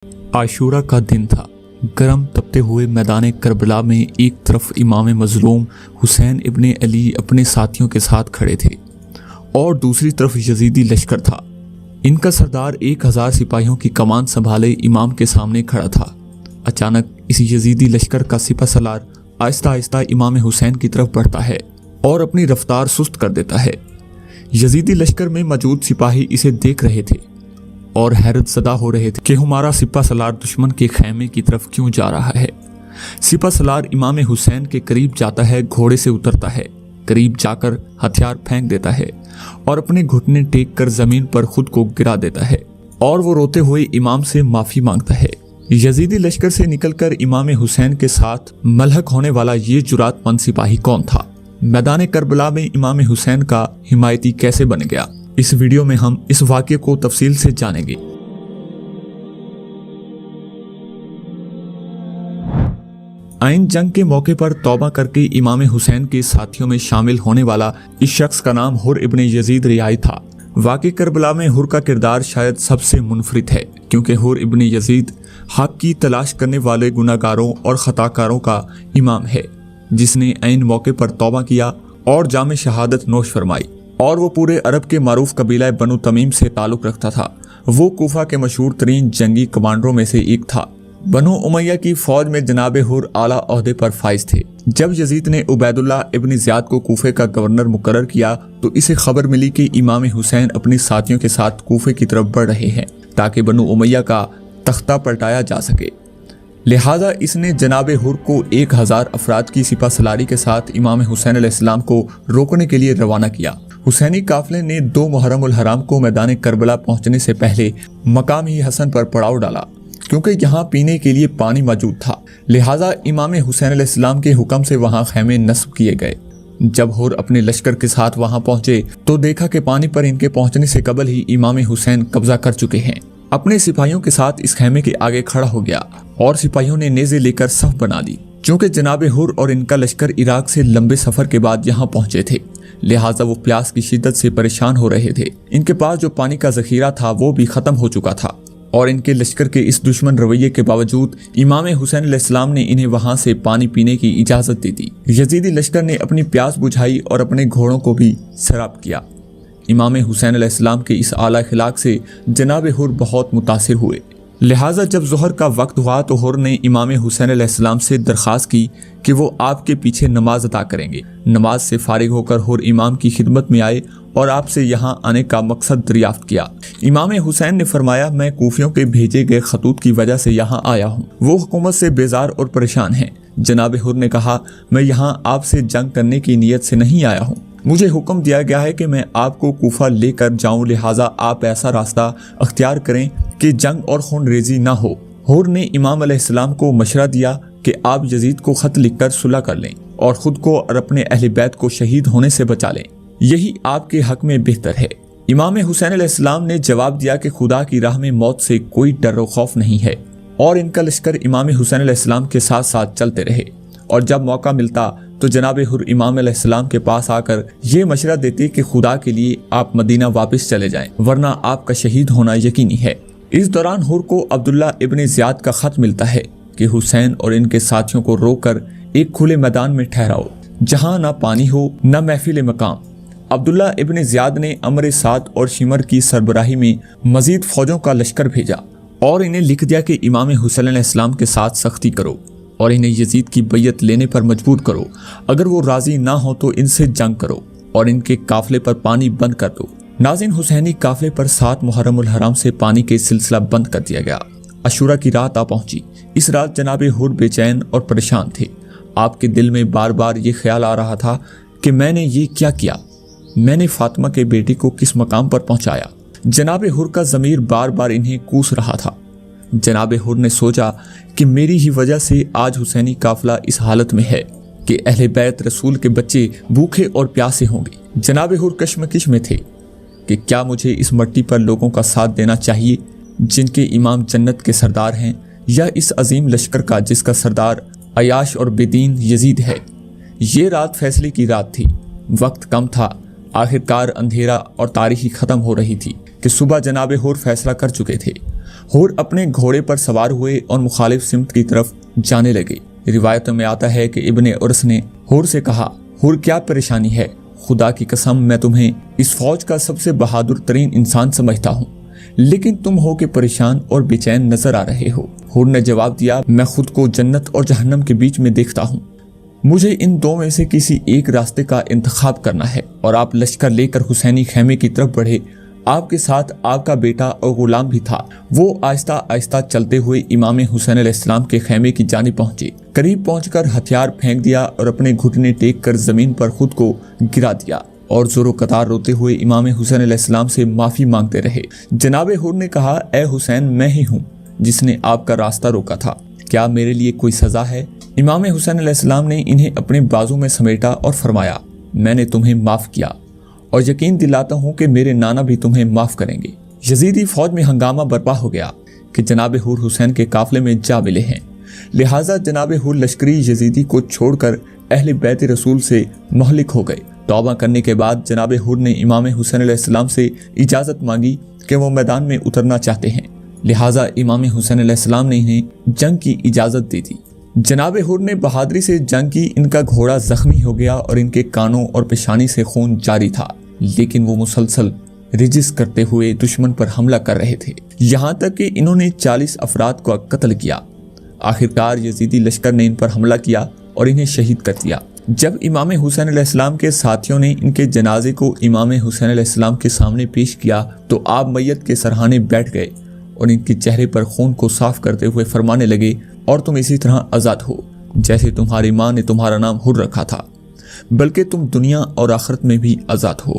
आशूरा का दिन था। गर्म तपते हुए मैदान करबला में एक तरफ इमाम मजलूम हुसैन इब्ने अली अपने साथियों के साथ खड़े थे और दूसरी तरफ यजीदी लश्कर था। इनका सरदार 1000 सिपाहियों की कमान संभाले इमाम के सामने खड़ा था। अचानक इस यजीदी लश्कर का सिपा सलार आहिस्ता आहिस्ता इमाम हुसैन की तरफ बढ़ता है और अपनी रफ्तार सुस्त कर देता है। यजीदी लश्कर में मौजूद सिपाही इसे देख रहे थे और हैरत ज़दा हो रहे थे कि हमारा सिपा सलार दुश्मन के खैमे की तरफ क्यों जा रहा है। सिपा सलार इमाम हुसैन के करीब जाता है, घोड़े से उतरता है, करीब जाकर हथियार फेंक देता है और अपने घुटने टेक कर जमीन पर खुद को गिरा देता है और वो रोते हुए इमाम से माफी मांगता है। यजीदी लश्कर से निकलकर इमाम हुसैन के साथ मलहक होने वाला ये जुरातमंद सिपाही कौन था? मैदान करबला में इमाम हुसैन का हिमायती कैसे बन गया? इस वीडियो में हम इस वाक़ये को तफसील से जानेंगे। आइन जंग के मौके पर तौबा करके इमाम हुसैन के साथियों में शामिल होने वाला इस शख्स का नाम हुर इब्ने यजीद रियाई था। वाक़े करबला में हुर का किरदार शायद सबसे मुनफरिद है, क्योंकि हुर इब्ने यजीद हक की तलाश करने वाले गुनाहगारों और खताकारों का इमाम है, जिसने आइन मौके पर तौबा किया और जाम शहादत नोश फरमाई। और वो पूरे अरब के मारूफ कबीला बनु तमीम से ताल्लुक़ रखता था। वो कूफा के मशहूर तरीन जंगी कमांडरों में से एक था। बनु उमैया की फौज में जनाब हुर आला ओहदे पर फाइज थे। जब यजीद ने उबैदुल्लाह इब्न ज़ियाद को कूफे का गवर्नर मुकर्रर किया तो इसे खबर मिली कि इमाम हुसैन अपने साथियों के साथ कूफे की तरफ बढ़ रहे हैं ताकि बनु उमैया का तख्ता पलटाया जा सके। लिहाजा इसने जनाब हुर को 1000 अफराद की सिपा सलारी के साथ इमाम हुसैन अलैहिस्सलाम को रोकने के लिए रवाना किया। हुसैनी काफिले ने 2 मुहर्रम उल हराम को मैदान करबला पहुंचने से पहले मकाम ही हसन पर पड़ाव डाला, क्योंकि यहाँ पीने के लिए पानी मौजूद था। लिहाजा इमाम हुसैन अलैहिस्सलाम के हुक्म से वहाँ खैमे नस्ब किए गए। जब हुर अपने लश्कर के साथ वहाँ पहुंचे तो देखा कि पानी पर इनके पहुंचने से कबल ही इमाम हुसैन कब्जा कर चुके हैं। अपने सिपाहियों के साथ इस खैमे के आगे खड़ा हो गया और सिपाहियों ने नेज़े लेकर सफ बना दी। चूँकि जनाब हुर और इनका लश्कर इराक से लंबे सफर के बाद यहाँ पहुंचे थे, लिहाजा वो प्यास की शिद्दत से परेशान हो रहे थे। इनके पास जो पानी का जखीरा था वो भी खत्म हो चुका था और इनके लश्कर के इस दुश्मन रवैये के बावजूद इमाम हुसैन अलैहिस्सलाम ने इन्हें वहां से पानी पीने की इजाजत दे दी। यजीदी लश्कर ने अपनी प्यास बुझाई और अपने घोड़ों को भी सराब किया। इमाम हुसैन अलैहिस्सलाम के इस आला अखलाक से जनाब हुर बहुत मुतासिर हुए। लिहाजा जब ज़ोहर का वक्त हुआ तो हुर ने इमाम हुसैन अलैहिस्सलाम से दरख्वास्त की कि वो आपके पीछे नमाज अदा करेंगे। नमाज से फारिग होकर हुर इमाम की खिदमत में आए और आपसे यहाँ आने का मकसद दरियाफ्त किया। इमाम हुसैन ने फरमाया, मैं कूफियों के भेजे गए खतूत की वजह से यहाँ आया हूँ। वो हुकूमत से बेजार और परेशान हैं। जनाब हुर ने कहा, मैं यहाँ आपसे जंग करने की नीयत से नहीं आया हूँ। मुझे हुक्म दिया गया है कि मैं आपको कूफा लेकर जाऊं, लिहाजा आप ऐसा रास्ता अख्तियार करें कि जंग और खून रेजी ना हो। हुर ने इमाम अलैहिस्सलाम को मशवरा दिया कि आप यजीद को खत लिखकर सुलह कर लें और खुद को और अपने अहले बैत को शहीद होने से बचा लें, यही आपके हक में बेहतर है। इमाम हुसैन अलैहिस्सलाम ने जवाब दिया कि खुदा की राह में मौत से कोई डर व खौफ नहीं है और इनका लश्कर इमाम हुसैन अलैहिस्सलाम के साथ साथ चलते रहे और जब मौका मिलता तो जनाब हुर इमाम अलैहिस्सलाम के पास आकर ये मशवरा देते कि खुदा के लिए आप मदीना वापस चले जाएं, वरना आपका शहीद होना यकीनी है। इस दौरान हुर को अब्दुल्ला इब्ने ज़ियाद का खत मिलता है कि हुसैन और इनके साथियों को रोककर एक खुले मैदान में ठहराओ जहां ना पानी हो न महफिल मकाम। अब्दुल्ला इब्ने ज़ियाद ने अमर साद और शिमर की सरबराही में मजीद फौजों का लश्कर भेजा और इन्हें लिख दिया कि इमाम हुसैन अलैहिस्सलाम के साथ सख्ती करो और इन्हें यजीद की बैयत लेने पर मजबूर करो। अगर वो राजी ना हो तो इनसे जंग करो और इनके काफिले पर पानी बंद कर दो। नाज़रीन, हुसैनी काफिले पर 7 मुहर्रम उल हराम से पानी के सिलसिला बंद कर दिया गया। अशूरा की रात आ पहुंची। इस रात जनाब हुर बेचैन और परेशान थे। आपके दिल में बार बार ये ख्याल आ रहा था कि मैंने ये क्या किया, मैंने फातिमा के बेटे को किस मकाम पर पहुंचाया। जनाब हुर का ज़मीर बार बार इन्हें कूस रहा था। जनाब हुर ने सोचा कि मेरी ही वजह से आज हुसैनी काफिला इस हालत में है कि अहले बैत रसूल के बच्चे भूखे और प्यासे होंगे। जनाब हुर कश्मकश में थे कि क्या मुझे इस मट्टी पर लोगों का साथ देना चाहिए जिनके इमाम जन्नत के सरदार हैं, या इस अजीम लश्कर का जिसका सरदार अयाश और बेदीन यजीद है। ये रात फैसले की रात थी। वक्त कम था। आखिरकार अंधेरा और तारीखी खत्म हो रही थी। کہ صبح جناب حر فیصلہ کر چکے تھے۔ حر اپنے گھوڑے پر سوار ہوئے اور مخالف سمت کی طرف جانے لگے۔ روایتوں میں آتا ہے کہ ابن ارس نے حر سے کہا، حر کیا پریشانی ہے؟ خدا کی قسم میں تمہیں اس فوج کا سب سے بہادر ترین انسان سمجھتا ہوں، لیکن تم ہو کہ پریشان اور بے چین نظر آ رہے ہو۔ حر نے جواب دیا، میں خود کو جنت اور جہنم کے بیچ میں دیکھتا ہوں، مجھے ان دو میں سے کسی ایک راستے کا انتخاب کرنا ہے۔ اور آپ لشکر لے کر حسینی خیمے کی طرف بڑھے۔ آپ کے ساتھ آپ کا بیٹا اور غلام بھی تھا۔ وہ آہستہ آہستہ چلتے ہوئے امام حسین علیہ السلام کے خیمے کی جانب پہنچے۔ قریب پہنچ کر ہتھیار پھینک دیا اور اپنے گھٹنے ٹیک کر زمین پر خود کو گرا دیا اور زور و قطار روتے ہوئے امام حسین علیہ السلام سے معافی مانگتے رہے۔ جناب حر نے کہا، اے حسین، میں ہی ہوں جس نے آپ کا راستہ روکا تھا، کیا میرے لیے کوئی سزا ہے؟ امام حسین علیہ السلام نے انہیں اپنے بازو میں سمیٹا اور فرمایا، میں نے تمہیں معاف کیا اور یقین دلاتا ہوں کہ میرے نانا بھی تمہیں معاف کریں گے۔ یزیدی فوج میں ہنگامہ برپا ہو گیا کہ جناب حر حسین کے قافلے میں جا ملے ہیں، لہٰذا جناب حر لشکری یزیدی کو چھوڑ کر اہل بیت رسول سے مہلک ہو گئے۔ توبہ کرنے کے بعد جناب حر نے امام حسین علیہ السلام سے اجازت مانگی کہ وہ میدان میں اترنا چاہتے ہیں، لہٰذا امام حسین علیہ السلام نے انہیں جنگ کی اجازت دے دی۔ جناب حر نے بہادری سے جنگ کی۔ ان کا گھوڑا زخمی ہو گیا اور ان کے کانوں اور پیشانی سے خون جاری تھا، لیکن وہ مسلسل رجس کرتے ہوئے دشمن پر حملہ کر رہے تھے، یہاں تک کہ انہوں نے 40 افراد کو قتل کیا۔ آخرکار یزیدی لشکر نے ان پر حملہ کیا اور انہیں شہید کر دیا۔ جب امام حسین علیہ السلام کے ساتھیوں نے ان کے جنازے کو امام حسین علیہ السلام کے سامنے پیش کیا تو آپ میت کے سرہانے بیٹھ گئے اور ان کے چہرے پر خون کو صاف کرتے ہوئے فرمانے لگے، اور تم اسی طرح آزاد ہو جیسے تمہاری ماں نے تمہارا نام حر رکھا تھا، بلکہ تم دنیا اور آخرت میں بھی آزاد ہو۔